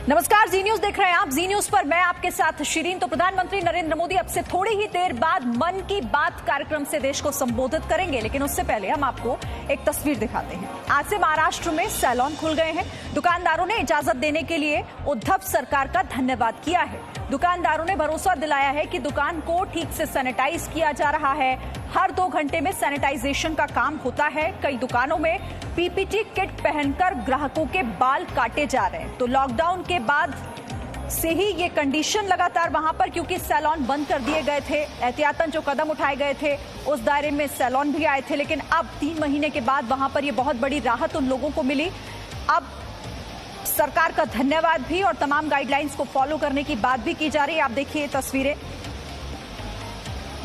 नमस्कार, जी न्यूज देख रहे हैं आप। जी न्यूज पर मैं आपके साथ शिरीन। तो प्रधानमंत्री नरेंद्र मोदी अब से थोड़ी ही देर बाद मन की बात कार्यक्रम से देश को संबोधित करेंगे, लेकिन उससे पहले हम आपको एक तस्वीर दिखाते हैं। आज से महाराष्ट्र में सैलून खुल गए हैं। दुकानदारों ने इजाजत देने के लिए उद्धव सरकार का धन्यवाद किया है। दुकानदारों ने भरोसा दिलाया है कि दुकान को ठीक से सैनिटाइज किया जा रहा है। हर 2 घंटे में सैनिटाइजेशन का काम होता है। कई दुकानों में पीपीटी किट पहनकर ग्राहकों के बाल काटे जा रहे हैं। तो लॉकडाउन के बाद से ही ये कंडीशन लगातार वहां पर, क्योंकि सैलून बंद कर दिए गए थे, एहतियातन जो कदम उठाए गए थे उस दायरे में सैलून भी आए थे। लेकिन अब 3 महीने के बाद वहां पर ये बहुत बड़ी राहत उन लोगों को मिली। अब सरकार का धन्यवाद भी और तमाम गाइडलाइंस को फॉलो करने की बात भी की जा रही है। आप देखिए तस्वीरें,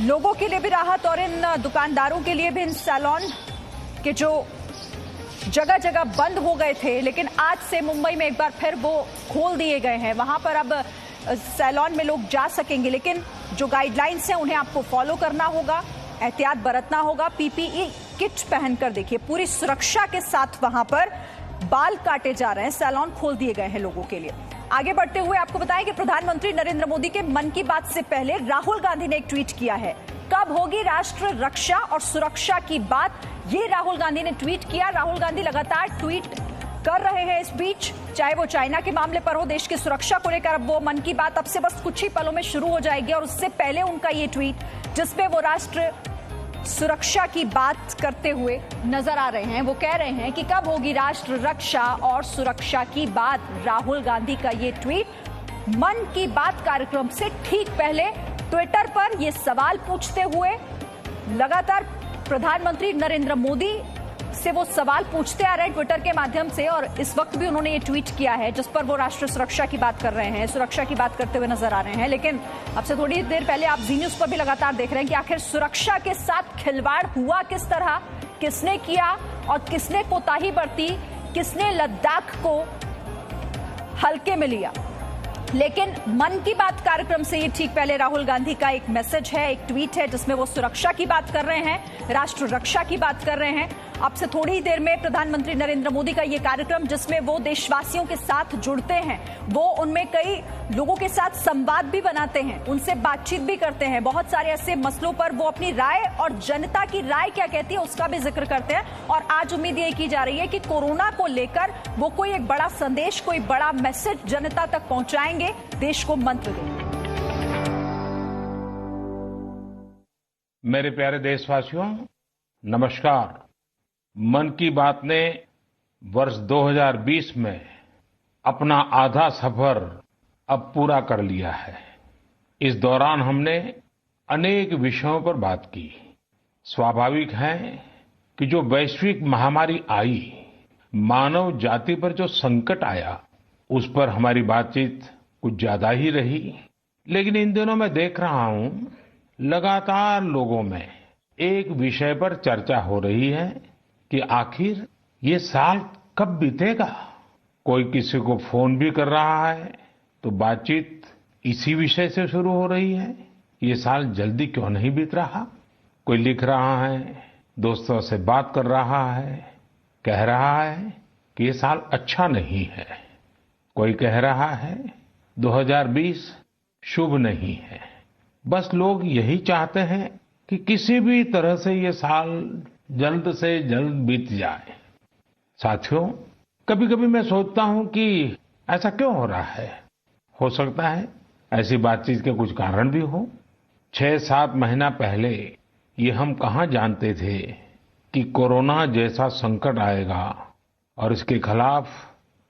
लोगों के लिए भी राहत और इन दुकानदारों के लिए भी। इन सैलून के जो जगह जगह बंद हो गए थे, लेकिन आज से मुंबई में एक बार फिर वो खोल दिए गए हैं। वहां पर अब सैलून में लोग जा सकेंगे, लेकिन जो गाइडलाइंस हैं उन्हें आपको फॉलो करना होगा, एहतियात बरतना होगा। पीपीई किट पहनकर देखिए, पूरी सुरक्षा के साथ वहां पर बाल काटे जा रहे हैं। सैलून खोल दिए गए हैं लोगों के लिए। आगे बढ़ते हुए आपको बताएं कि प्रधानमंत्री नरेंद्र मोदी के मन की बात से पहले राहुल गांधी ने एक ट्वीट किया है। कब होगी राष्ट्र रक्षा और सुरक्षा की बात, ये राहुल गांधी ने ट्वीट किया। राहुल गांधी लगातार ट्वीट कर रहे हैं इस बीच, चाहे वो चाइना के मामले पर हो, देश की सुरक्षा को लेकर। अब वो मन की बात अब से बस कुछ ही पलों में शुरू हो जाएगी, और उससे पहले उनका ये ट्वीट जिसपे वो राष्ट्र सुरक्षा की बात करते हुए नजर आ रहे हैं। वो कह रहे हैं कि कब होगी राष्ट्र रक्षा और सुरक्षा की बात। राहुल गांधी का ये ट्वीट मन की बात कार्यक्रम से ठीक पहले ट्विटर पर ये सवाल पूछते हुए, लगातार प्रधानमंत्री नरेंद्र मोदी से वो सवाल पूछते आ रहे हैं ट्विटर के माध्यम से, और इस वक्त भी उन्होंने ये ट्वीट किया है जिस पर वो राष्ट्रीय सुरक्षा की बात कर रहे हैं, सुरक्षा की बात करते हुए नजर आ रहे हैं। लेकिन अब से थोड़ी देर पहले आप जी न्यूज पर भी लगातार देख रहे हैं कि आखिर सुरक्षा के साथ खिलवाड़ हुआ किस तरह, किसने किया और किसने कोताही बरती, किसने लद्दाख को हल्के में लिया। लेकिन मन की बात कार्यक्रम से ये ठीक पहले राहुल गांधी का एक मैसेज है, एक ट्वीट है जिसमें वो सुरक्षा की बात कर रहे हैं, राष्ट्र रक्षा की बात कर रहे हैं। अब से थोड़ी ही देर में प्रधानमंत्री नरेंद्र मोदी का ये कार्यक्रम जिसमें वो देशवासियों के साथ जुड़ते हैं, वो उनमें कई लोगों के साथ संवाद भी बनाते हैं, उनसे बातचीत भी करते हैं। बहुत सारे ऐसे मसलों पर वो अपनी राय और जनता की राय क्या कहती है उसका भी जिक्र करते हैं। और आज उम्मीद ये की जा रही है कि कोरोना को लेकर वो कोई एक बड़ा संदेश, कोई बड़ा मैसेज जनता तक पहुंचाएंगे, देश को मंत्र देंगे। मेरे प्यारे देशवासियों, नमस्कार। मन की बात ने वर्ष 2020 में अपना आधा सफर अब पूरा कर लिया है। इस दौरान हमने अनेक विषयों पर बात की। स्वाभाविक है कि जो वैश्विक महामारी आई, मानव जाति पर जो संकट आया, उस पर हमारी बातचीत कुछ ज्यादा ही रही। लेकिन इन दिनों मैं देख रहा हूं लगातार लोगों में एक विषय पर चर्चा हो रही है कि आखिर ये साल कब बीतेगा। कोई किसी को फोन भी कर रहा है तो बातचीत इसी विषय से शुरू हो रही है, ये साल जल्दी क्यों नहीं बीत रहा। कोई लिख रहा है, दोस्तों से बात कर रहा है, कह रहा है कि ये साल अच्छा नहीं है। कोई कह रहा है 2020 शुभ नहीं है। बस लोग यही चाहते हैं कि किसी भी तरह से ये साल जल्द से जल्द बीत जाए। साथियों, कभी कभी मैं सोचता हूं कि ऐसा क्यों हो रहा है। हो सकता है ऐसी बातचीत के कुछ कारण भी हो। 6-7 महीना पहले ये हम कहां जानते थे कि कोरोना जैसा संकट आएगा और इसके खिलाफ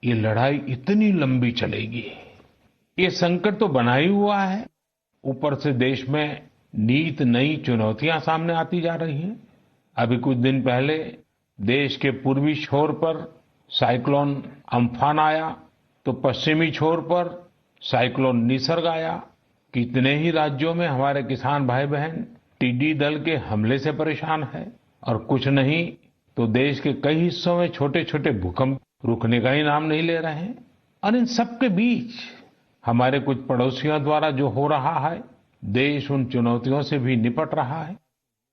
ये लड़ाई इतनी लंबी चलेगी। ये संकट तो बना ही हुआ है, ऊपर से देश में नित नई चुनौतियां सामने आती जा रही हैं। अभी कुछ दिन पहले देश के पूर्वी छोर पर साइक्लोन अम्फान आया, तो पश्चिमी छोर पर साइक्लोन निसर्ग आया। कितने ही राज्यों में हमारे किसान भाई बहन टिड्डी दल के हमले से परेशान है, और कुछ नहीं तो देश के कई हिस्सों में छोटे छोटे भूकंप रुकने का ही नाम नहीं ले रहे हैं। और इन सबके बीच हमारे कुछ पड़ोसियों द्वारा जो हो रहा है, देश उन चुनौतियों से भी निपट रहा है।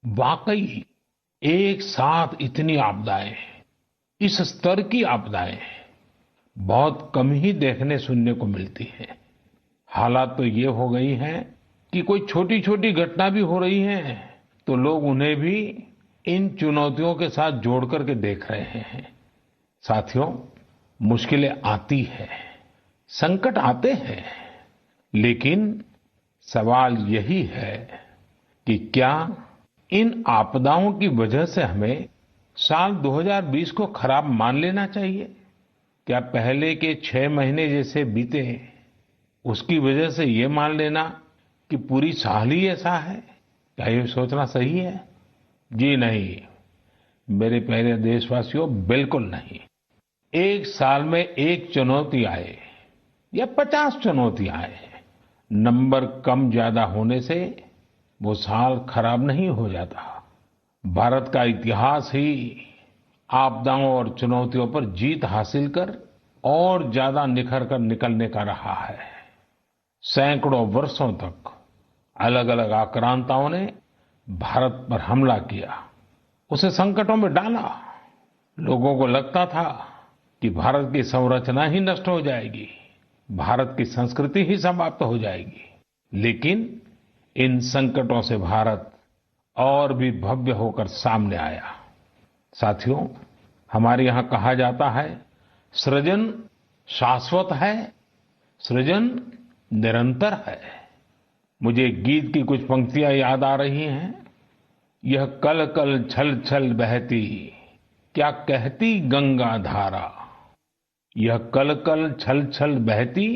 वाकई एक साथ इतनी आपदाएं, इस स्तर की आपदाएं बहुत कम ही देखने सुनने को मिलती है। हालात तो ये हो गई हैं कि कोई छोटी छोटी घटना भी हो रही है तो लोग उन्हें भी इन चुनौतियों के साथ जोड़ करके देख रहे हैं। साथियों, मुश्किलें आती है, संकट आते हैं, लेकिन सवाल यही है कि क्या इन आपदाओं की वजह से हमें साल 2020 को खराब मान लेना चाहिए? क्या पहले के 6 महीने जैसे बीते उसकी वजह से ये मान लेना कि पूरी साल ही ऐसा है? क्या ये सोचना सही है? जी नहीं, मेरे प्यारे देशवासियों, बिल्कुल नहीं। एक साल में एक चुनौती आए या 50 चुनौती आए, नंबर कम ज्यादा होने से वो साल खराब नहीं हो जाता। भारत का इतिहास ही आपदाओं और चुनौतियों पर जीत हासिल कर और ज्यादा निखर कर निकलने का रहा है। सैकड़ों वर्षों तक अलग अलग आक्रांताओं ने भारत पर हमला किया, उसे संकटों में डाला। लोगों को लगता था कि भारत की संरचना ही नष्ट हो जाएगी, भारत की संस्कृति ही समाप्त हो जाएगी। लेकिन इन संकटों से भारत और भी भव्य होकर सामने आया। साथियों, हमारे यहां कहा जाता है, सृजन शाश्वत है, सृजन निरंतर है। मुझे गीत की कुछ पंक्तियां याद आ रही हैं। यह कल कल छल छल बहती, क्या कहती गंगा धारा। यह कल कल छल छल बहती,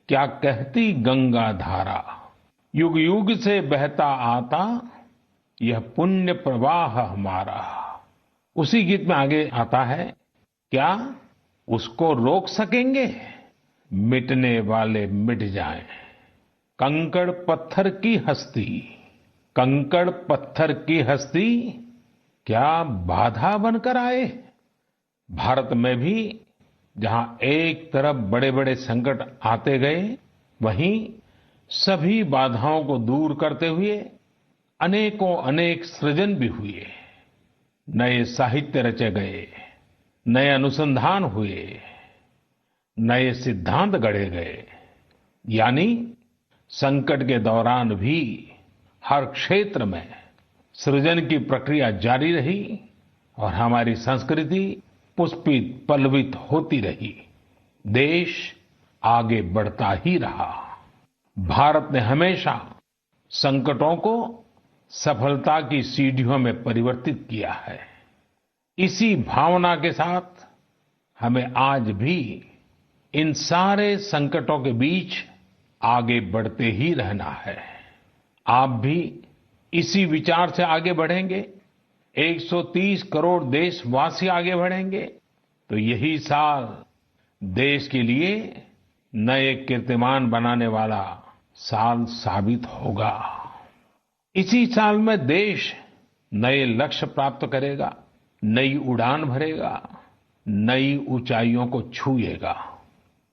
क्या कहती गंगा धारा। युग युग से बहता आता, यह पुण्य प्रवाह हमारा। उसी गीत में आगे आता है, क्या उसको रोक सकेंगे? मिटने वाले मिट जाएं। कंकड़ पत्थर की हस्ती, कंकड़ पत्थर की हस्ती, क्या बाधा बनकर आए? भारत में भी जहां एक तरफ बड़े बड़े संकट आते गए, वहीं सभी बाधाओं को दूर करते हुए अनेकों अनेक सृजन भी हुए। नए साहित्य रचे गए, नए अनुसंधान हुए, नए सिद्धांत गढ़े गए। यानी संकट के दौरान भी हर क्षेत्र में सृजन की प्रक्रिया जारी रही और हमारी संस्कृति पुष्पित पल्लवित होती रही। देश आगे बढ़ता ही रहा। भारत ने हमेशा संकटों को सफलता की सीढ़ियों में परिवर्तित किया है। इसी भावना के साथ हमें आज भी इन सारे संकटों के बीच आगे बढ़ते ही रहना है। आप भी इसी विचार से आगे बढ़ेंगे, 130 करोड़ देशवासी आगे बढ़ेंगे, तो यही साल देश के लिए नए कीर्तिमान बनाने वाला साल साबित होगा। इसी साल में देश नए लक्ष्य प्राप्त करेगा, नई उड़ान भरेगा, नई ऊंचाइयों को छुएगा।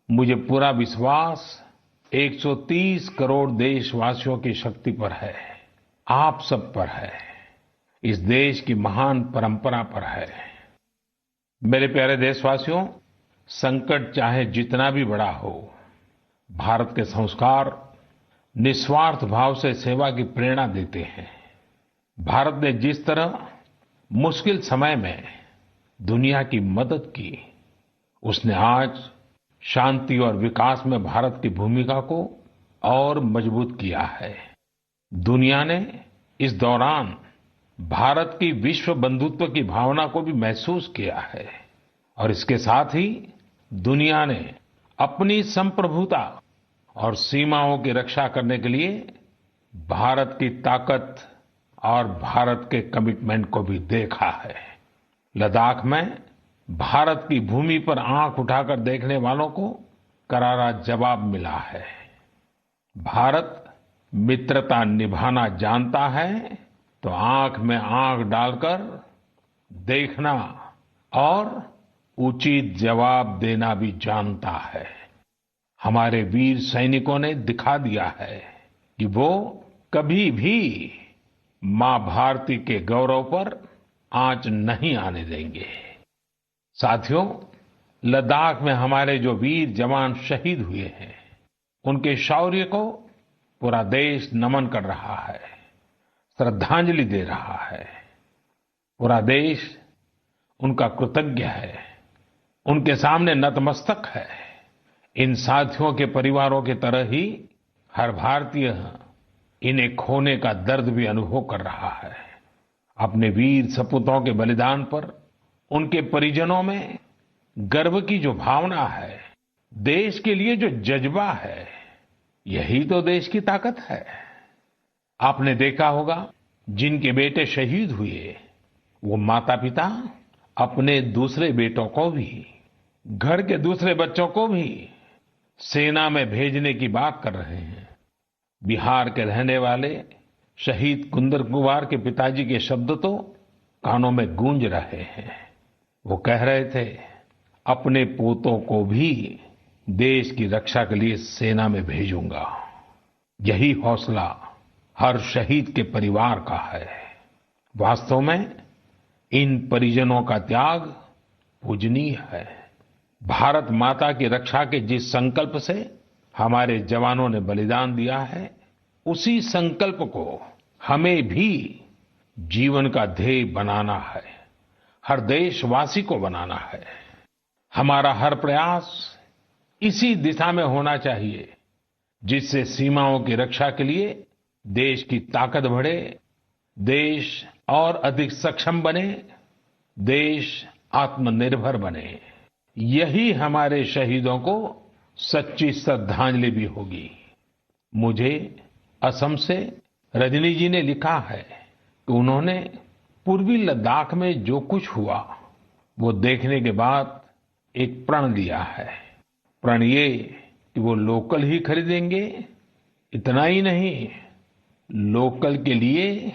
मुझे पूरा विश्वास 130 करोड़ देशवासियों की शक्ति पर है, आप सब पर है, इस देश की महान परंपरा पर है। मेरे प्यारे देशवासियों, संकट चाहे जितना भी बड़ा हो, भारत के संस्कार निस्वार्थ भाव से सेवा की प्रेरणा देते हैं। भारत ने जिस तरह मुश्किल समय में दुनिया की मदद की, उसने आज शांति और विकास में भारत की भूमिका को और मजबूत किया है। दुनिया ने इस दौरान भारत की विश्व बंधुत्व की भावना को भी महसूस किया है और इसके साथ ही दुनिया ने अपनी संप्रभुता और सीमाओं की रक्षा करने के लिए भारत की ताकत और भारत के कमिटमेंट को भी देखा है। लद्दाख में भारत की भूमि पर आंख उठाकर देखने वालों को करारा जवाब मिला है। भारत मित्रता निभाना जानता है तो आंख में आंख डालकर देखना और उचित जवाब देना भी जानता है। हमारे वीर सैनिकों ने दिखा दिया है कि वो कभी भी मां भारती के गौरव पर आंच नहीं आने देंगे। साथियों, लद्दाख में हमारे जो वीर जवान शहीद हुए हैं, उनके शौर्य को पूरा देश नमन कर रहा है, श्रद्धांजलि दे रहा है। पूरा देश उनका कृतज्ञ है, उनके सामने नतमस्तक है। इन साथियों के परिवारों की तरह ही हर भारतीय इन्हें खोने का दर्द भी अनुभव कर रहा है। अपने वीर सपूतों के बलिदान पर उनके परिजनों में गर्व की जो भावना है, देश के लिए जो जज्बा है, यही तो देश की ताकत है। आपने देखा होगा, जिनके बेटे शहीद हुए, वो माता पिता अपने दूसरे बेटों को भी, घर के दूसरे बच्चों को भी सेना में भेजने की बात कर रहे हैं। बिहार के रहने वाले शहीद कुंदन कुमार के पिताजी के शब्द तो कानों में गूंज रहे हैं। वो कह रहे थे, अपने पोतों को भी देश की रक्षा के लिए सेना में भेजूंगा। यही हौसला हर शहीद के परिवार का है। वास्तव में इन परिजनों का त्याग पूजनीय है। भारत माता की रक्षा के जिस संकल्प से हमारे जवानों ने बलिदान दिया है, उसी संकल्प को हमें भी जीवन का ध्येय बनाना है, हर देशवासी को बनाना है। हमारा हर प्रयास इसी दिशा में होना चाहिए, जिससे सीमाओं की रक्षा के लिए देश की ताकत बढ़े, देश और अधिक सक्षम बने, देश आत्मनिर्भर बने। यही हमारे शहीदों को सच्ची श्रद्धांजलि भी होगी। मुझे असम से रजनी जी ने लिखा है कि उन्होंने पूर्वी लद्दाख में जो कुछ हुआ, वो देखने के बाद एक प्रण लिया है। प्रण ये कि वो लोकल ही खरीदेंगे, इतना ही नहीं, लोकल के लिए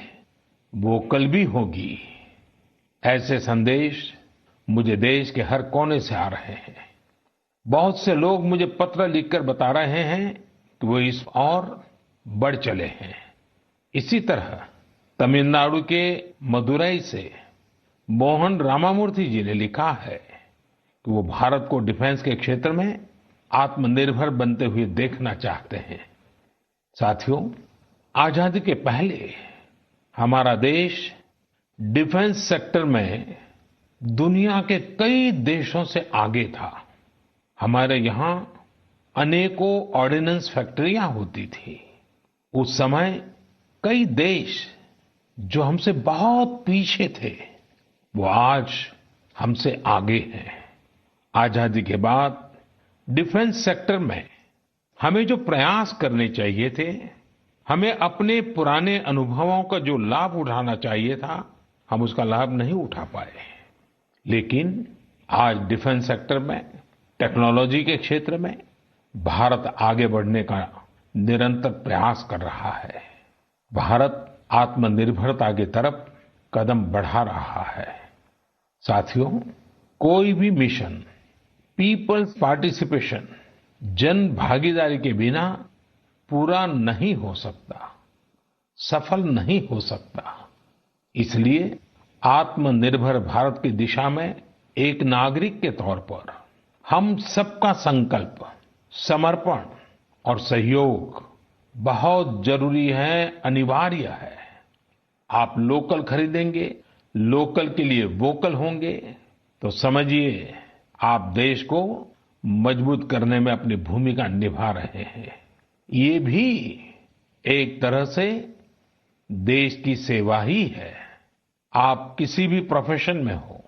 वोकल भी होगी। ऐसे संदेश मुझे देश के हर कोने से आ रहे हैं। बहुत से लोग मुझे पत्र लिखकर बता रहे हैं कि वो इस और बढ़ चले हैं। इसी तरह तमिलनाडु के मदुरई से मोहन रामामूर्ति जी ने लिखा है कि वो भारत को डिफेंस के क्षेत्र में आत्मनिर्भर बनते हुए देखना चाहते हैं। साथियों, आजादी के पहले हमारा देश डिफेंस सेक्टर में दुनिया के कई देशों से आगे था। हमारे यहाँ अनेकों ऑर्डिनेंस फैक्ट्रियां होती थी। उस समय कई देश जो हमसे बहुत पीछे थे, वो आज हमसे आगे हैं। आजादी के बाद डिफेंस सेक्टर में हमें जो प्रयास करने चाहिए थे, हमें अपने पुराने अनुभवों का जो लाभ उठाना चाहिए था, हम उसका लाभ नहीं उठा पाए। लेकिन आज डिफेंस सेक्टर में, टेक्नोलॉजी के क्षेत्र में भारत आगे बढ़ने का निरंतर प्रयास कर रहा है। भारत आत्मनिर्भरता की तरफ कदम बढ़ा रहा है। साथियों, कोई भी मिशन पीपल्स पार्टिसिपेशन, जन भागीदारी के बिना पूरा नहीं हो सकता, सफल नहीं हो सकता। इसलिए आत्मनिर्भर भारत की दिशा में एक नागरिक के तौर पर हम सबका संकल्प, समर्पण और सहयोग बहुत जरूरी है, अनिवार्य है। आप लोकल खरीदेंगे, लोकल के लिए वोकल होंगे, तो समझिए आप देश को मजबूत करने में अपनी भूमिका निभा रहे हैं। ये भी एक तरह से देश की सेवा ही है। आप किसी भी प्रोफेशन में हो,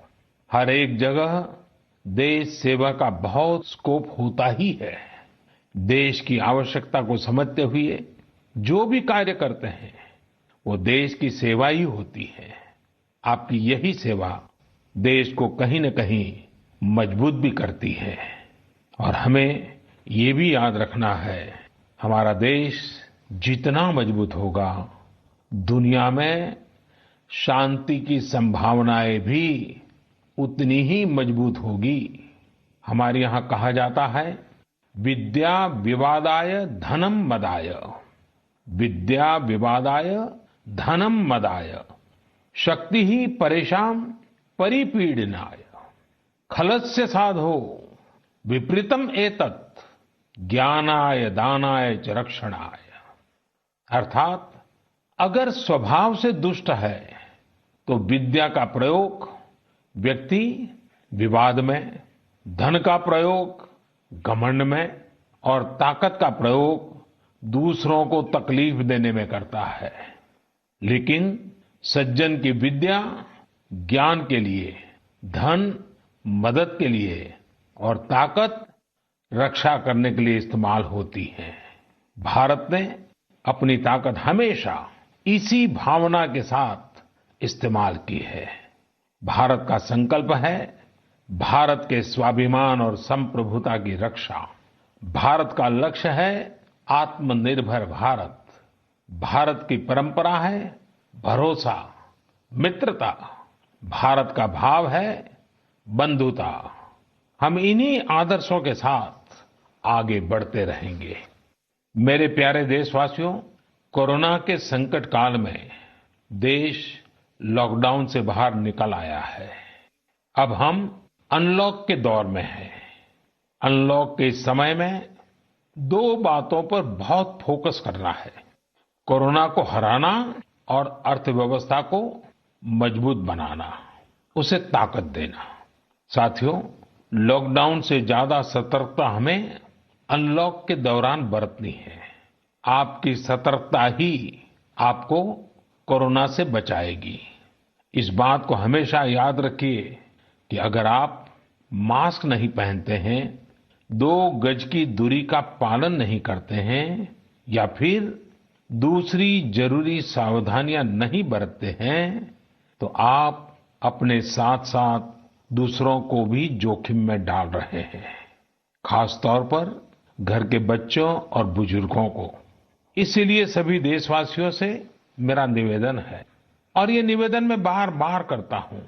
हर एक जगह देश सेवा का बहुत स्कोप होता ही है। देश की आवश्यकता को समझते हुए जो भी कार्य करते हैं, वो देश की सेवा ही होती है। आपकी यही सेवा देश को कहीं न कहीं मजबूत भी करती है। और हमें ये भी याद रखना है, हमारा देश जितना मजबूत होगा, दुनिया में शांति की संभावनाएं भी उतनी ही मजबूत होगी। हमारे यहाँ कहा जाता है, विद्या विवादाय धनम मदाय, विद्या विवादाय धनम मदाय, शक्ति ही परेशान परिपीडनाय, खलस्य साधो विपरीतम एतत् ज्ञानाय दानाय च रक्षणाय। अर्थात अगर स्वभाव से दुष्ट है तो विद्या का प्रयोग व्यक्ति विवाद में, धन का प्रयोग घमंड में और ताकत का प्रयोग दूसरों को तकलीफ देने में करता है। लेकिन सज्जन की विद्या ज्ञान के लिए, धन मदद के लिए और ताकत रक्षा करने के लिए इस्तेमाल होती है। भारत ने अपनी ताकत हमेशा इसी भावना के साथ इस्तेमाल की है। भारत का संकल्प है भारत के स्वाभिमान और संप्रभुता की रक्षा। भारत का लक्ष्य है आत्मनिर्भर भारत। भारत की परंपरा है भरोसा, मित्रता। भारत का भाव है बंधुता। हम इन्हीं आदर्शों के साथ आगे बढ़ते रहेंगे। मेरे प्यारे देशवासियों, कोरोना के संकट काल में देश लॉकडाउन से बाहर निकल आया है। अब हम अनलॉक के दौर में हैं। अनलॉक के इस समय में दो बातों पर बहुत फोकस करना है: कोरोना को हराना और अर्थव्यवस्था को मजबूत बनाना, उसे ताकत देना। साथियों, लॉकडाउन से ज्यादा सतर्कता हमें अनलॉक के दौरान बरतनी है। आपकी सतर्कता ही आपको कोरोना से बचाएगी। इस बात को हमेशा याद रखिए कि अगर आप मास्क नहीं पहनते हैं, 2 गज की दूरी का पालन नहीं करते हैं या फिर दूसरी जरूरी सावधानियां नहीं बरतते हैं, तो आप अपने साथ साथ दूसरों को भी जोखिम में डाल रहे हैं। खास तौर पर घर के बच्चों और बुजुर्गों को। इसीलिए सभी देशवासियों से मेरा निवेदन है, और ये निवेदन मैं बार बार करता हूं,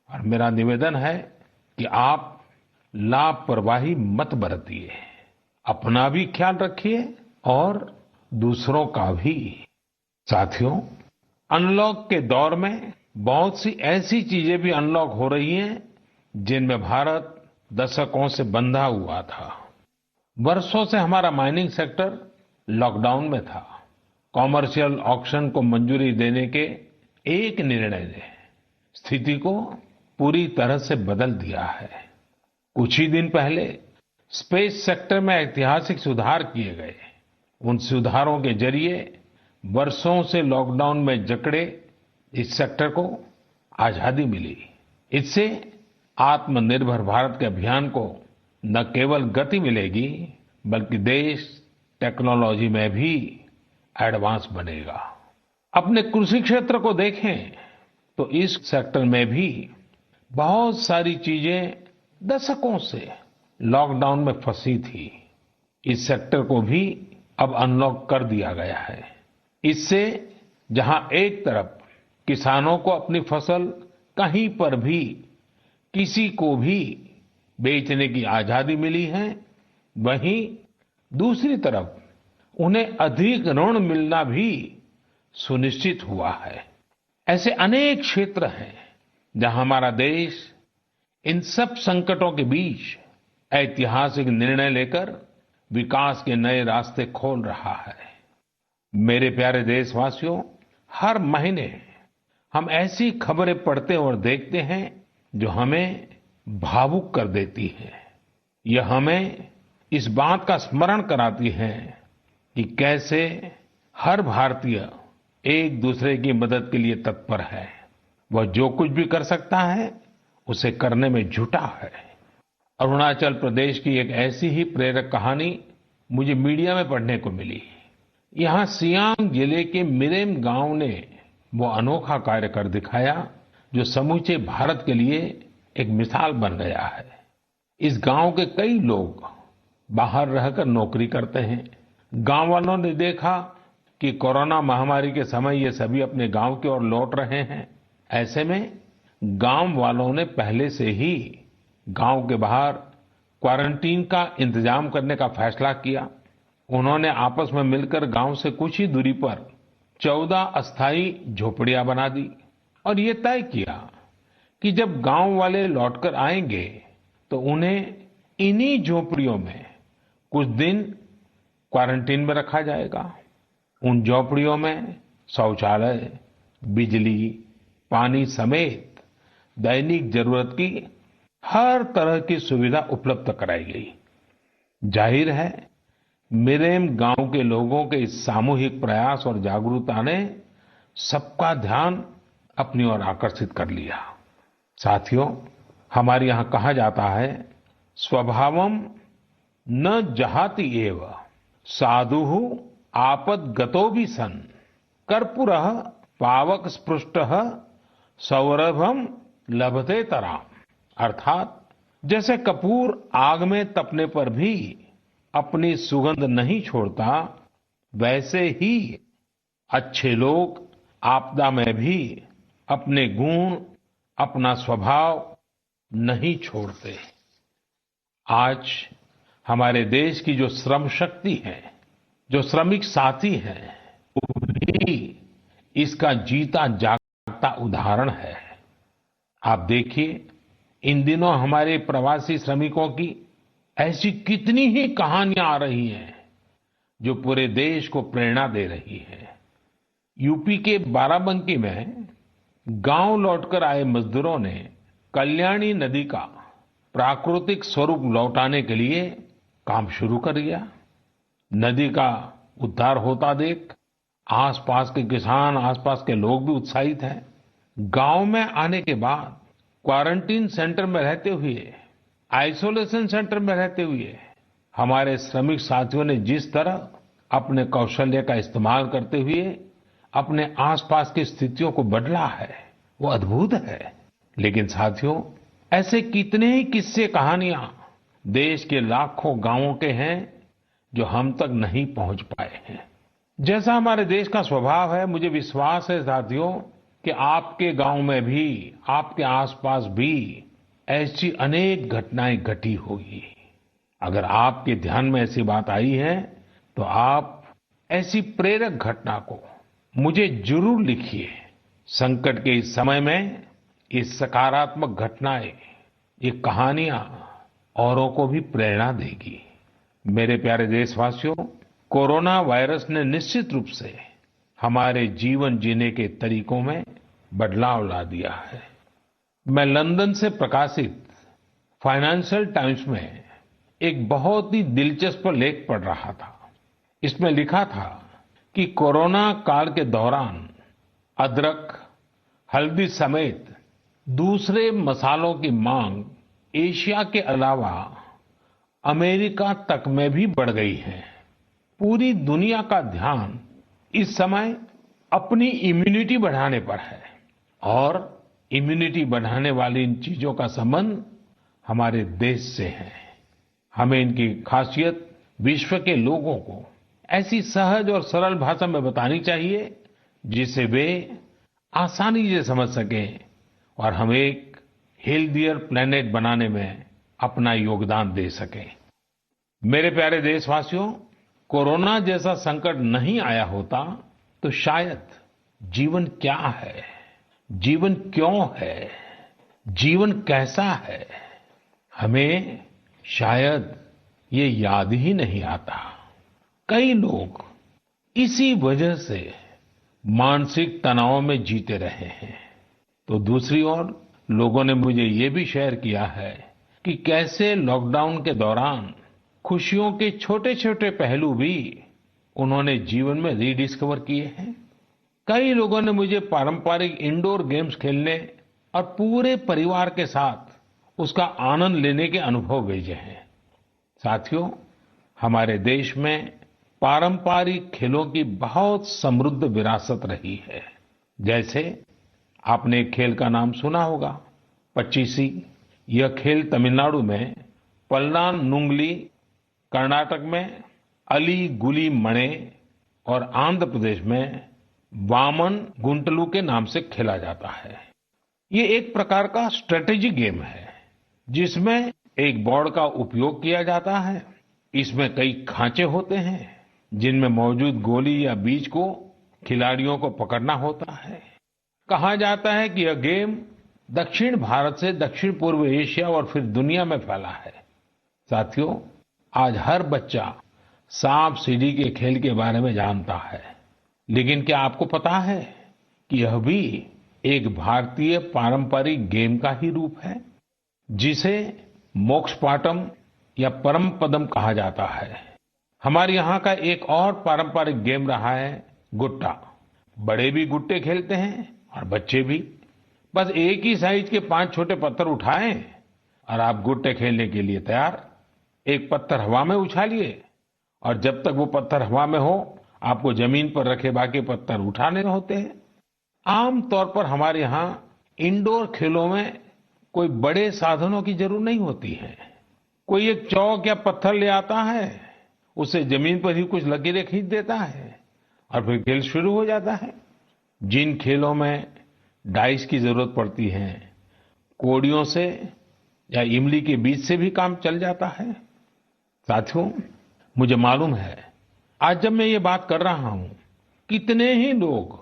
और मेरा निवेदन है कि आप लापरवाही मत बरतिए। अपना भी ख्याल रखिए और दूसरों का भी। साथियों, अनलॉक के दौर में बहुत सी ऐसी चीजें भी अनलॉक हो रही हैं जिनमें भारत दशकों से बंधा हुआ था। वर्षों से हमारा माइनिंग सेक्टर लॉकडाउन में था। कॉमर्शियल ऑक्शन को मंजूरी देने के एक निर्णय ने स्थिति को पूरी तरह से बदल दिया है। कुछ ही दिन पहले स्पेस सेक्टर में ऐतिहासिक सुधार किए गए। उन सुधारों के जरिए वर्षों से लॉकडाउन में जकड़े इस सेक्टर को आजादी मिली। इससे आत्मनिर्भर भारत के अभियान को न केवल गति मिलेगी, बल्कि देश टेक्नोलॉजी में भी एडवांस बनेगा। अपने कृषि क्षेत्र को देखें तो इस सेक्टर में भी बहुत सारी चीजें दशकों से लॉकडाउन में फंसी थी। इस सेक्टर को भी अब अनलॉक कर दिया गया है। इससे जहां एक तरफ किसानों को अपनी फसल कहीं पर भी किसी को भी बेचने की आजादी मिली है, वहीं दूसरी तरफ उन्हें अधिक ऋण मिलना भी सुनिश्चित हुआ है। ऐसे अनेक क्षेत्र हैं जहां हमारा देश इन सब संकटों के बीच ऐतिहासिक निर्णय लेकर विकास के नए रास्ते खोल रहा है। मेरे प्यारे देशवासियों, हर महीने हम ऐसी खबरें पढ़ते और देखते हैं जो हमें भावुक कर देती है। यह हमें इस बात का स्मरण कराती है कि कैसे हर भारतीय एक दूसरे की मदद के लिए तत्पर है। वह जो कुछ भी कर सकता है उसे करने में जुटा है। अरुणाचल प्रदेश की एक ऐसी ही प्रेरक कहानी मुझे मीडिया में पढ़ने को मिली। यहाँ सियांग जिले के मिरेम गांव ने वो अनोखा कार्य कर दिखाया जो समूचे भारत के लिए एक मिसाल बन गया है। इस गांव के कई लोग बाहर रहकर नौकरी करते हैं। गांव वालों ने देखा कि कोरोना महामारी के समय ये सभी अपने गांव की ओर लौट रहे हैं। ऐसे में गांव वालों ने पहले से ही गांव के बाहर क्वारंटीन का इंतजाम करने का फैसला किया। उन्होंने आपस में मिलकर गांव से कुछ ही दूरी पर 14 अस्थायी झोपड़ियां बना दी और ये तय किया कि जब गांव वाले लौटकर आएंगे तो उन्हें इन्हीं झोपड़ियों में कुछ दिन क्वारंटीन में रखा जाएगा। उन झोपड़ियों में शौचालय, बिजली, पानी समेत दैनिक जरूरत की हर तरह की सुविधा उपलब्ध कराई गई। जाहिर है, मिरेम गांव के लोगों के इस सामूहिक प्रयास और जागरूकता ने सबका ध्यान अपनी ओर आकर्षित कर लिया। साथियों, हमारे यहाँ कहा जाता है, स्वभावम न जहाति एव साधुः आपद्गतो भी सन कर्पूरः पावक स्पृष्टः सौरभम लभते तराम। अर्थात जैसे कपूर आग में तपने पर भी अपनी सुगंध नहीं छोड़ता, वैसे ही अच्छे लोग आपदा में भी अपने गुण, अपना स्वभाव नहीं छोड़ते। आज हमारे देश की जो श्रम शक्ति है, जो श्रमिक साथी हैं, वो भी इसका जीता जागता उदाहरण है। आप देखिए, इन दिनों हमारे प्रवासी श्रमिकों की ऐसी कितनी ही कहानियां आ रही हैं जो पूरे देश को प्रेरणा दे रही है। यूपी के बाराबंकी में गांव लौटकर आए मजदूरों ने कल्याणी नदी का प्राकृतिक स्वरूप लौटाने के लिए काम शुरू कर दिया। नदी का उद्धार होता देख आसपास के किसान, आसपास के लोग भी उत्साहित हैं। गांव में आने के बाद क्वारंटीन सेंटर में रहते हुए, आइसोलेशन सेंटर में रहते हुए हमारे श्रमिक साथियों ने जिस तरह अपने कौशल्य का इस्तेमाल करते हुए अपने आसपास की स्थितियों को बदला है, वो अद्भुत है। लेकिन साथियों, ऐसे कितने ही किस्से, कहानियां देश के लाखों गांवों के हैं जो हम तक नहीं पहुंच पाए हैं। जैसा हमारे देश का स्वभाव है, मुझे विश्वास है साथियों कि आपके गांव में भी, आपके आसपास भी ऐसी अनेक घटनाएं घटी होगी। अगर आपके ध्यान में ऐसी बात आई है तो आप ऐसी प्रेरक घटना को मुझे जरूर लिखिए। संकट के इस समय में ये सकारात्मक घटनाएं, ये कहानियां औरों को भी प्रेरणा देगी। मेरे प्यारे देशवासियों, कोरोना वायरस ने निश्चित रूप से हमारे जीवन जीने के तरीकों में बदलाव ला दिया है। मैं लंदन से प्रकाशित फाइनेंशियल टाइम्स में एक बहुत ही दिलचस्प लेख पढ़ रहा था। इसमें लिखा था कि कोरोना काल के दौरान अदरक, हल्दी समेत दूसरे मसालों की मांग एशिया के अलावा अमेरिका तक में भी बढ़ गई है। पूरी दुनिया का ध्यान इस समय अपनी इम्यूनिटी बढ़ाने पर है और इम्यूनिटी बढ़ाने वाली इन चीजों का संबंध हमारे देश से है। हमें इनकी खासियत विश्व के लोगों को ऐसी सहज और सरल भाषा में बतानी चाहिए जिसे वे आसानी से समझ सकें और हम एक हेल्थियर प्लेनेट बनाने में अपना योगदान दे सकें। मेरे प्यारे देशवासियों, कोरोना जैसा संकट नहीं आया होता तो शायद जीवन क्या है, जीवन क्यों है, जीवन कैसा है, हमें शायद ये याद ही नहीं आता। कई लोग इसी वजह से मानसिक तनाव में जीते रहे हैं। तो दूसरी ओर लोगों ने मुझे ये भी शेयर किया है कि कैसे लॉकडाउन के दौरान खुशियों के छोटे छोटे पहलू भी उन्होंने जीवन में रीडिस्कवर किए हैं। कई लोगों ने मुझे पारंपरिक इंडोर गेम्स खेलने और पूरे परिवार के साथ उसका आनंद लेने के अनुभव भेजे हैं। साथियों, हमारे देश में पारंपरिक खेलों की बहुत समृद्ध विरासत रही है। जैसे आपने एक खेल का नाम सुना होगा, पचीसी। यह खेल तमिलनाडु में पल्लानुंगली, कर्नाटक में अली गुली मणे और आंध्र प्रदेश में वामन गुंटलू के नाम से खेला जाता है। ये एक प्रकार का स्ट्रेटेजी गेम है जिसमें एक बोर्ड का उपयोग किया जाता है। इसमें कई खांचे होते हैं जिनमें मौजूद गोली या बीज को खिलाड़ियों को पकड़ना होता है। कहा जाता है कि यह गेम दक्षिण भारत से दक्षिण पूर्व एशिया और फिर दुनिया में फैला है। साथियों, आज हर बच्चा सांप सीढ़ी के खेल के बारे में जानता है, लेकिन क्या आपको पता है कि यह भी एक भारतीय पारंपरिक गेम का ही रूप है, जिसे मोक्ष पाटम या परम पदम कहा जाता है। हमारे यहाँ का एक और पारंपरिक गेम रहा है गुट्टा। बड़े भी गुट्टे खेलते हैं और बच्चे भी। बस एक ही साइज के 5 छोटे पत्थर उठाएं और आप गुट्टे खेलने के लिए तैयार। एक पत्थर हवा में उछालिए और जब तक वो पत्थर हवा में हो, आपको जमीन पर रखे बाकी पत्थर उठाने होते हैं। आमतौर पर हमारे यहाँ इंडोर खेलों में कोई बड़े साधनों की जरूरत नहीं होती है। कोई एक चौक या पत्थर ले आता है, उसे जमीन पर ही कुछ लकीरें खींच देता है और फिर खेल शुरू हो जाता है। जिन खेलों में डाइस की जरूरत पड़ती है, कोड़ियों से या इमली के बीज से भी काम चल जाता है। साथियों, मुझे मालूम है आज जब मैं ये बात कर रहा हूं, कितने ही लोग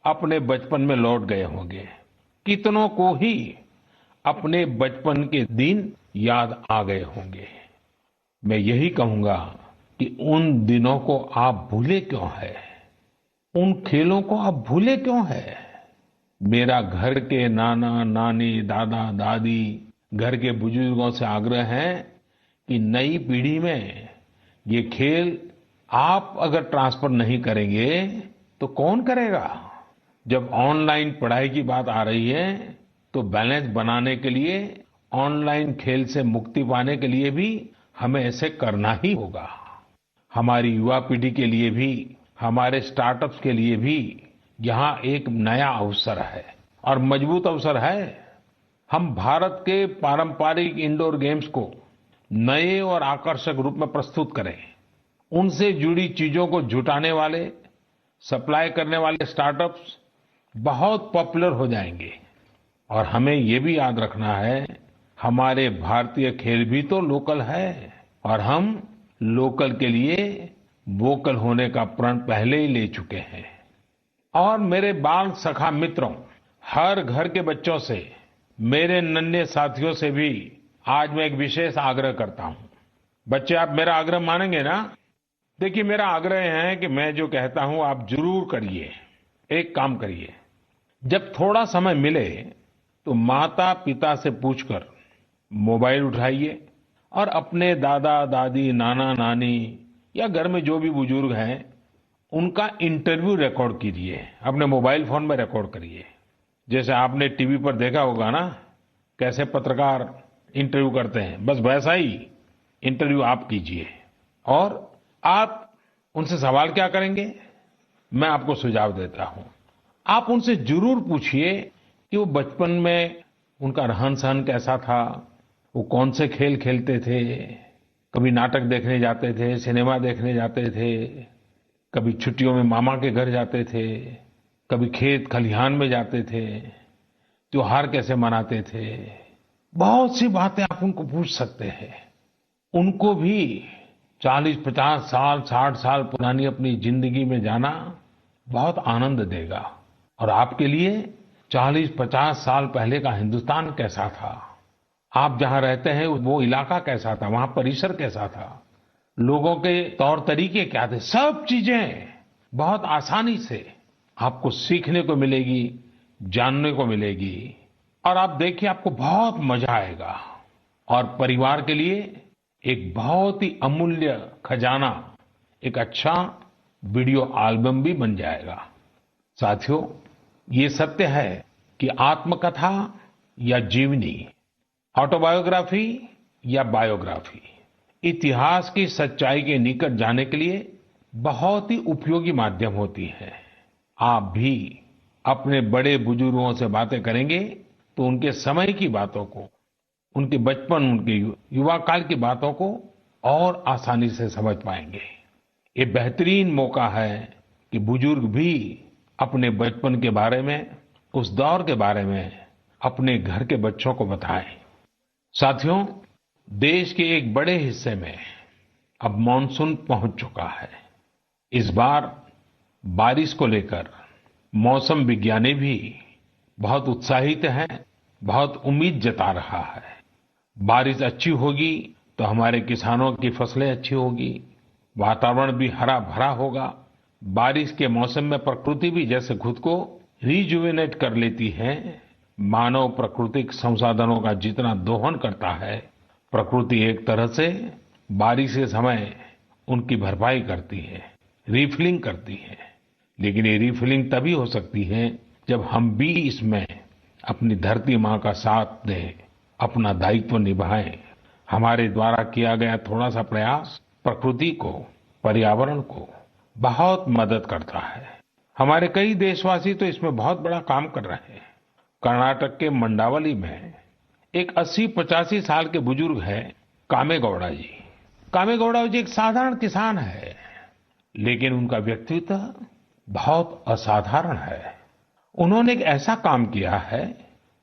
अपने बचपन में लौट गए होंगे, कितनों को ही अपने बचपन के दिन याद आ गए होंगे। मैं यही कहूंगा कि उन दिनों को आप भूले क्यों है, उन खेलों को आप भूले क्यों है। मेरा घर के नाना नानी, दादा दादी, घर के बुजुर्गों से आग्रह है कि नई पीढ़ी में ये खेल आप अगर ट्रांसफर नहीं करेंगे तो कौन करेगा। जब ऑनलाइन पढ़ाई की बात आ रही है तो बैलेंस बनाने के लिए, ऑनलाइन खेल से मुक्ति पाने के लिए भी हमें ऐसे करना ही होगा। हमारी युवा पीढ़ी के लिए भी, हमारे स्टार्टअप्स के लिए भी यहाँ एक नया अवसर है और मजबूत अवसर है। हम भारत के पारंपरिक इंडोर गेम्स को नए और आकर्षक रूप में प्रस्तुत करें। उनसे जुड़ी चीजों को जुटाने वाले, सप्लाई करने वाले स्टार्टअप्स बहुत पॉपुलर हो जाएंगे। और हमें ये भी याद रखना है, हमारे भारतीय खेल भी तो लोकल है और हम लोकल के लिए वोकल होने का प्रण पहले ही ले चुके हैं। और मेरे बाल सखा मित्रों, हर घर के बच्चों से, मेरे नन्हे साथियों से भी आज मैं एक विशेष आग्रह करता हूं। बच्चे, आप मेरा आग्रह मानेंगे ना? देखिए, मेरा आग्रह है कि मैं जो कहता हूं आप जरूर करिए। एक काम करिए, जब थोड़ा समय मिले तो माता पिता से पूछकर मोबाइल उठाइए और अपने दादा दादी, नाना नानी या घर में जो भी बुजुर्ग हैं, उनका इंटरव्यू रिकॉर्ड कीजिए। अपने मोबाइल फोन में रिकॉर्ड करिए। जैसे आपने टीवी पर देखा होगा ना, कैसे पत्रकार इंटरव्यू करते हैं, बस वैसा ही इंटरव्यू आप कीजिए। और आप उनसे सवाल क्या करेंगे, मैं आपको सुझाव देता हूं। आप उनसे जरूर पूछिए कि वो बचपन में उनका रहन सहन कैसा था, वो कौन से खेल खेलते थे, कभी नाटक देखने जाते थे, सिनेमा देखने जाते थे, कभी छुट्टियों में मामा के घर जाते थे, कभी खेत खलिहान में जाते थे, त्योहार कैसे मनाते थे। बहुत सी बातें आप उनको पूछ सकते हैं। उनको भी 40-50 साल, 60 साल पुरानी अपनी जिंदगी में जाना बहुत आनंद देगा। और आपके लिए 40-50 साल पहले का हिंदुस्तान कैसा था, आप जहां रहते हैं वो इलाका कैसा था, वहां परिसर कैसा था, लोगों के तौर तरीके क्या थे, सब चीजें बहुत आसानी से आपको सीखने को मिलेगी, जानने को मिलेगी। और आप देखिए, आपको बहुत मजा आएगा। और परिवार के लिए एक बहुत ही अमूल्य खजाना, एक अच्छा वीडियो एल्बम भी बन जाएगा। साथियों, ये सत्य है कि आत्मकथा या जीवनी, ऑटोबायोग्राफी या बायोग्राफी, इतिहास की सच्चाई के निकट जाने के लिए बहुत ही उपयोगी माध्यम होती है। आप भी अपने बड़े बुजुर्गों से बातें करेंगे तो उनके समय की बातों को, उनके बचपन, उनके युवा काल की बातों को और आसानी से समझ पाएंगे। ये बेहतरीन मौका है कि बुजुर्ग भी अपने बचपन के बारे में, उस दौर के बारे में अपने घर के बच्चों को बताएं। साथियों, देश के एक बड़े हिस्से में अब मानसून पहुंच चुका है। इस बार बारिश को लेकर मौसम विज्ञानी भी बहुत उत्साहित हैं, बहुत उम्मीद जता रहा है। बारिश अच्छी होगी तो हमारे किसानों की फसलें अच्छी होगी, वातावरण भी हरा भरा होगा। बारिश के मौसम में प्रकृति भी जैसे खुद को रिजुवेनेट कर लेती है, मानव प्राकृतिक संसाधनों का जितना दोहन करता है, प्रकृति एक तरह से बारिश के समय उनकी भरपाई करती है, रिफिलिंग करती है। लेकिन ये रिफिलिंग तभी हो सकती है जब हम भी इसमें अपनी धरती माँ का साथ दें, अपना दायित्व निभाएं। हमारे द्वारा किया गया थोड़ा सा प्रयास प्रकृति को, पर्यावरण को बहुत मदद करता है। हमारे कई देशवासी तो इसमें बहुत बड़ा काम कर रहे हैं। कर्नाटक के मंडावली में एक 80-85 साल के बुजुर्ग हैं कामेगौड़ा जी। कामेगौड़ा जी एक साधारण किसान है, लेकिन उनका व्यक्तित्व बहुत असाधारण है। उन्होंने एक ऐसा काम किया है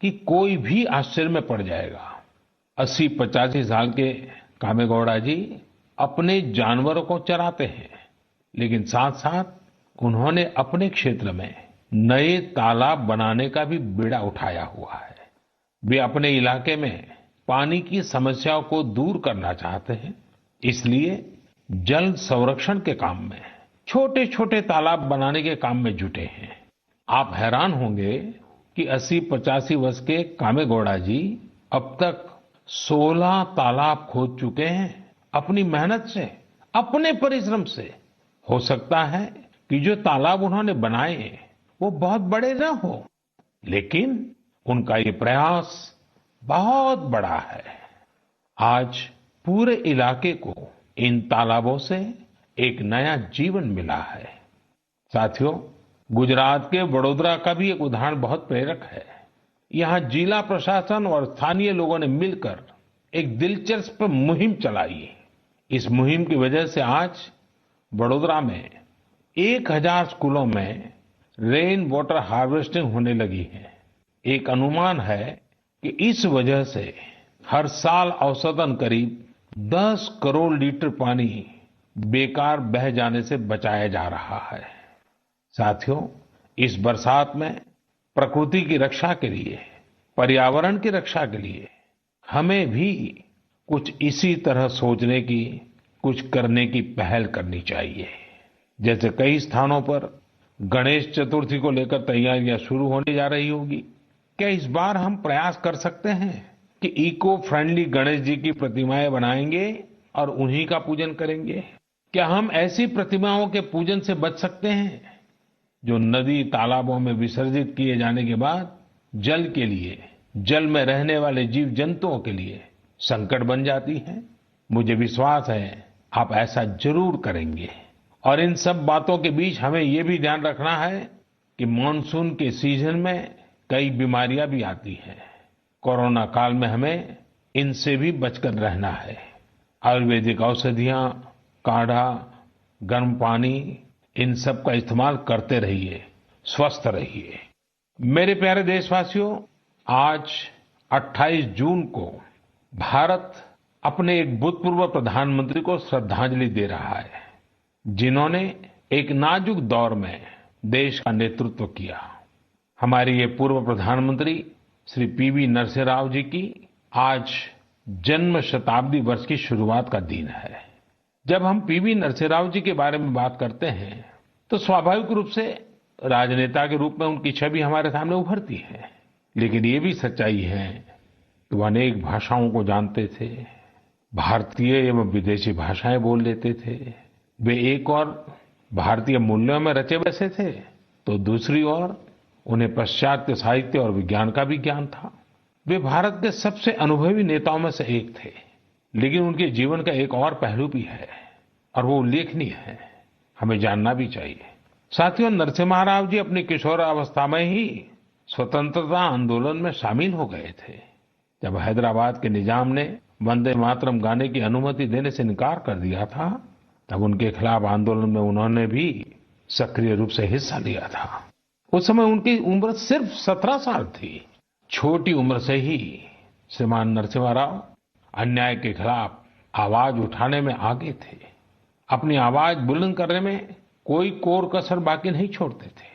कि कोई भी आश्चर्य में पड़ जाएगा। 80-85 साल के कामेगौड़ा जी अपने जानवरों को चराते हैं, लेकिन साथ साथ उन्होंने अपने क्षेत्र में नए तालाब बनाने का भी बीड़ा उठाया हुआ है। वे अपने इलाके में पानी की समस्याओं को दूर करना चाहते हैं, इसलिए जल संरक्षण के काम में छोटे छोटे तालाब बनाने के काम में जुटे हैं। आप हैरान होंगे कि 80-85 वर्ष के कामेगौड़ा जी अब तक 16 तालाब खोद चुके हैं अपनी मेहनत से, अपने परिश्रम से। हो सकता है कि जो तालाब उन्होंने बनाए वो बहुत बड़े न हो, लेकिन उनका ये प्रयास बहुत बड़ा है। आज पूरे इलाके को इन तालाबों से एक नया जीवन मिला है। साथियों, गुजरात के वडोदरा का भी एक उदाहरण बहुत प्रेरक है। यहाँ जिला प्रशासन और स्थानीय लोगों ने मिलकर एक दिलचस्प मुहिम चलाई। इस मुहिम की वजह से आज वडोदरा में 1000 स्कूलों में रेन वाटर हार्वेस्टिंग होने लगी है। एक अनुमान है कि इस वजह से हर साल औसतन करीब 10 करोड़ लीटर पानी बेकार बह जाने से बचाया जा रहा है। साथियों, इस बरसात में प्रकृति की रक्षा के लिए, पर्यावरण की रक्षा के लिए हमें भी कुछ इसी तरह सोचने की, कुछ करने की पहल करनी चाहिए। जैसे कई स्थानों पर गणेश चतुर्थी को लेकर तैयारियां शुरू होने जा रही होगी। क्या इस बार हम प्रयास कर सकते हैं कि इको फ्रेंडली गणेश जी की प्रतिमाएं बनाएंगे और उन्हीं का पूजन करेंगे? क्या हम ऐसी प्रतिमाओं के पूजन से बच सकते हैं जो नदी तालाबों में विसर्जित किए जाने के बाद जल के लिए, जल में रहने वाले जीव जंतुओं के लिए संकट बन जाती है? मुझे विश्वास है आप ऐसा जरूर करेंगे। और इन सब बातों के बीच हमें ये भी ध्यान रखना है कि मानसून के सीजन में कई बीमारियां भी आती हैं। कोरोना काल में हमें इनसे भी बचकर रहना है। आयुर्वेदिक औषधियां, काढ़ा, गर्म पानी, इन सब का इस्तेमाल करते रहिए, स्वस्थ रहिए। मेरे प्यारे देशवासियों, आज 28 जून को भारत अपने एक भूतपूर्व प्रधानमंत्री को श्रद्धांजलि दे रहा है, जिन्होंने एक नाजुक दौर में देश का नेतृत्व किया। हमारे ये पूर्व प्रधानमंत्री श्री पीवी नरसिम्हा राव जी की आज जन्म शताब्दी वर्ष की शुरुआत का दिन है। जब हम पीवी नरसिम्हा राव जी के बारे में बात करते हैं तो स्वाभाविक रूप से राजनेता के रूप में उनकी छवि हमारे सामने उभरती है, लेकिन ये भी सच्चाई है कि वो अनेक भाषाओं को जानते थे, भारतीय एवं विदेशी भाषाएं बोल लेते थे। वे एक और भारतीय मूल्यों में रचे बसे थे, तो दूसरी ओर उन्हें पाश्चात्य साहित्य और विज्ञान का भी ज्ञान था। वे भारत के सबसे अनुभवी नेताओं में से एक थे, लेकिन उनके जीवन का एक और पहलू भी है और वो उल्लेखनीय है, हमें जानना भी चाहिए। साथियों, नरसिम्हा राव जी अपनी किशोरावस्था में ही स्वतंत्रता आंदोलन में शामिल हो गए थे। जब हैदराबाद के निजाम ने वंदे मातरम गाने की अनुमति देने से इनकार कर दिया था, तब उनके खिलाफ आंदोलन में उन्होंने भी सक्रिय रूप से हिस्सा लिया था। उस समय उनकी उम्र सिर्फ 17 साल थी। छोटी उम्र से ही श्रीमान नरसिम्हा राव अन्याय के खिलाफ आवाज उठाने में आगे थे। अपनी आवाज बुलंद करने में कोई कोर कसर बाकी नहीं छोड़ते थे।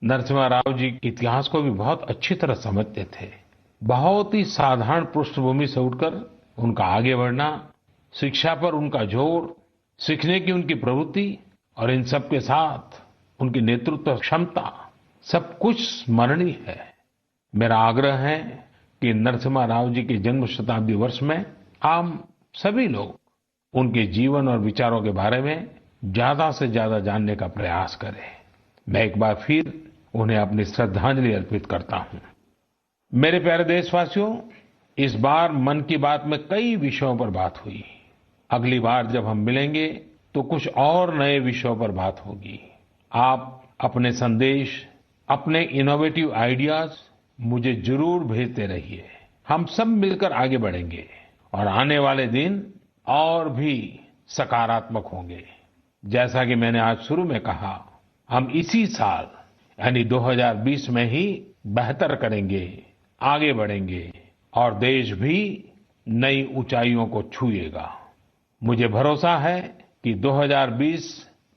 नरसिम्हा राव जी इतिहास को भी बहुत अच्छी तरह समझते थे। बहुत ही साधारण पृष्ठभूमि से उठकर उनका आगे बढ़ना शिक्षा पर उनका जोर, सीखने की उनकी प्रवृत्ति और इन सब के साथ उनकी नेतृत्व क्षमता सब कुछ स्मरणीय है। मेरा आग्रह है कि नरसिम्हा राव जी के जन्म शताब्दी वर्ष में हम सभी लोग उनके जीवन और विचारों के बारे में ज्यादा से ज्यादा जानने का प्रयास करें। मैं एक बार फिर उन्हें अपनी श्रद्धांजलि अर्पित करता हूं। मेरे प्यारे देशवासियों, इस बार मन की बात में कई विषयों पर बात हुई। अगली बार जब हम मिलेंगे तो कुछ और नए विषयों पर बात होगी। आप अपने संदेश, अपने इनोवेटिव आइडियाज मुझे जरूर भेजते रहिए। हम सब मिलकर आगे बढ़ेंगे और आने वाले दिन और भी सकारात्मक होंगे। जैसा कि मैंने आज शुरू में कहा, हम इसी साल यानी 2020 में ही बेहतर करेंगे, आगे बढ़ेंगे और देश भी नई ऊंचाइयों को छुएगा। मुझे भरोसा है कि 2020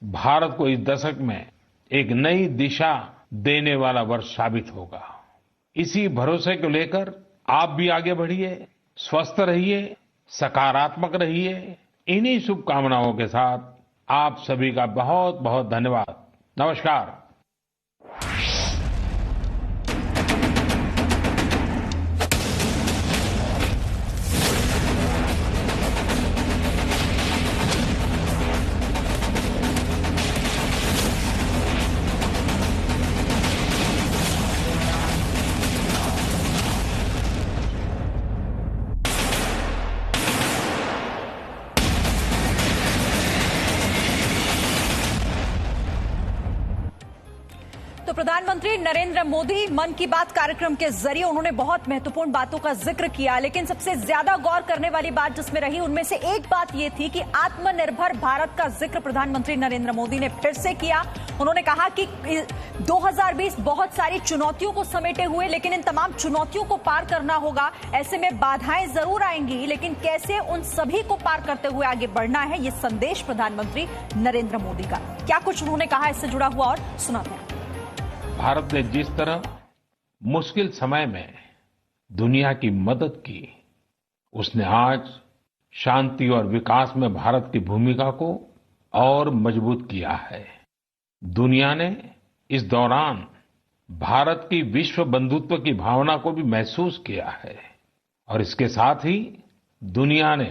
भारत को इस दशक में एक नई दिशा देने वाला वर्ष साबित होगा। इसी भरोसे को लेकर आप भी आगे बढ़िए, स्वस्थ रहिए, सकारात्मक रहिए। इन्हीं शुभकामनाओं के साथ आप सभी का बहुत बहुत धन्यवाद। नमस्कार। तो प्रधानमंत्री नरेंद्र मोदी मन की बात कार्यक्रम के जरिए उन्होंने बहुत महत्वपूर्ण बातों का जिक्र किया, लेकिन सबसे ज्यादा गौर करने वाली बात जिसमें रही उनमें से एक बात ये थी कि आत्मनिर्भर भारत का जिक्र प्रधानमंत्री नरेंद्र मोदी ने फिर से किया। उन्होंने कहा कि 2020 बहुत सारी चुनौतियों को समेटे हुए, लेकिन इन तमाम चुनौतियों को पार करना होगा। ऐसे में बाधाएं जरूर आएंगी, लेकिन कैसे उन सभी को पार करते हुए आगे बढ़ना है, ये संदेश प्रधानमंत्री नरेंद्र मोदी का। क्या कुछ उन्होंने कहा, इससे जुड़ा हुआ और सुनाते हैं। भारत ने जिस तरह मुश्किल समय में दुनिया की मदद की, उसने आज शांति और विकास में भारत की भूमिका को और मजबूत किया है। दुनिया ने इस दौरान भारत की विश्व बंधुत्व की भावना को भी महसूस किया है और इसके साथ ही दुनिया ने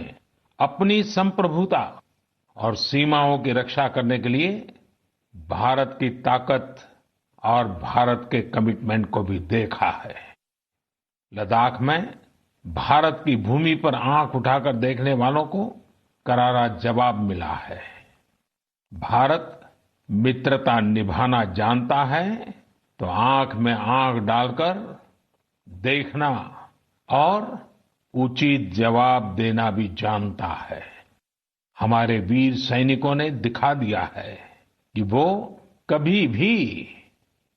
अपनी संप्रभुता और सीमाओं की रक्षा करने के लिए भारत की ताकत और भारत के कमिटमेंट को भी देखा है। लद्दाख में भारत की भूमि पर आंख उठाकर देखने वालों को करारा जवाब मिला है। भारत मित्रता निभाना जानता है तो आंख में आंख डालकर देखना और उचित जवाब देना भी जानता है। हमारे वीर सैनिकों ने दिखा दिया है कि वो कभी भी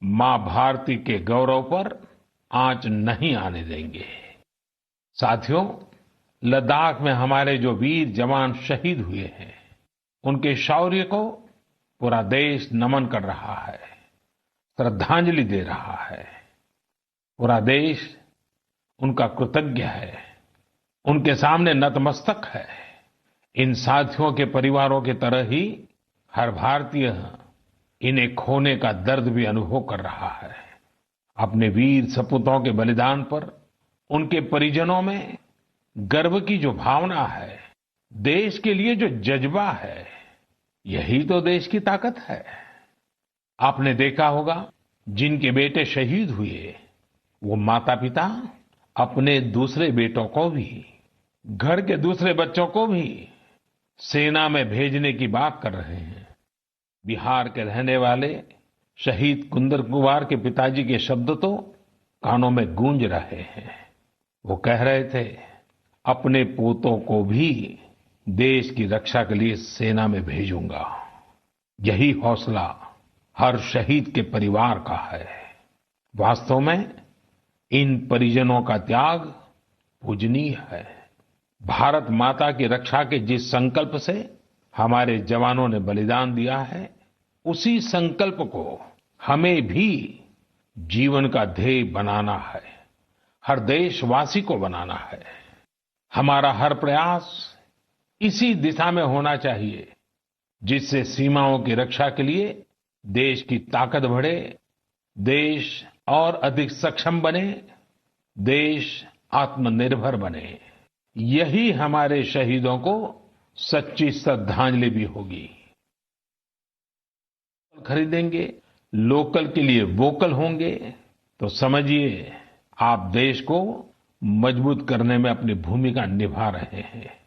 मां भारती के गौरव पर आंच नहीं आने देंगे। साथियों, लद्दाख में हमारे जो वीर जवान शहीद हुए हैं, उनके शौर्य को पूरा देश नमन कर रहा है, श्रद्धांजलि दे रहा है। पूरा देश उनका कृतज्ञ है, उनके सामने नतमस्तक है। इन साथियों के परिवारों की तरह ही हर भारतीय इन्हें खोने का दर्द भी अनुभव कर रहा है। अपने वीर सपूतों के बलिदान पर उनके परिजनों में गर्व की जो भावना है, देश के लिए जो जज्बा है, यही तो देश की ताकत है। आपने देखा होगा, जिनके बेटे शहीद हुए वो माता पिता अपने दूसरे बेटों को भी, घर के दूसरे बच्चों को भी सेना में भेजने की बात कर रहे हैं। बिहार के रहने वाले शहीद कुंदन कुमार के पिताजी के शब्द तो कानों में गूंज रहे हैं। वो कह रहे थे, अपने पोतों को भी देश की रक्षा के लिए सेना में भेजूंगा। यही हौसला हर शहीद के परिवार का है। वास्तव में इन परिजनों का त्याग पूजनीय है। भारत माता की रक्षा के जिस संकल्प से हमारे जवानों ने बलिदान दिया है, उसी संकल्प को हमें भी जीवन का ध्येय बनाना है, हर देशवासी को बनाना है। हमारा हर प्रयास इसी दिशा में होना चाहिए, जिससे सीमाओं की रक्षा के लिए देश की ताकत बढ़े, देश और अधिक सक्षम बने, देश आत्मनिर्भर बने। यही हमारे शहीदों को सच्ची श्रद्धांजलि भी होगी। खरीदेंगे, लोकल के लिए वोकल होंगे, तो समझिए आप देश को मजबूत करने में अपनी भूमिका निभा रहे हैं।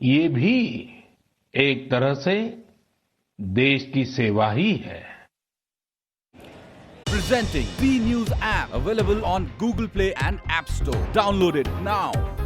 ये भी एक तरह से देश की सेवा ही है। Presenting B News app, available on Google Play and App Store. Download it now.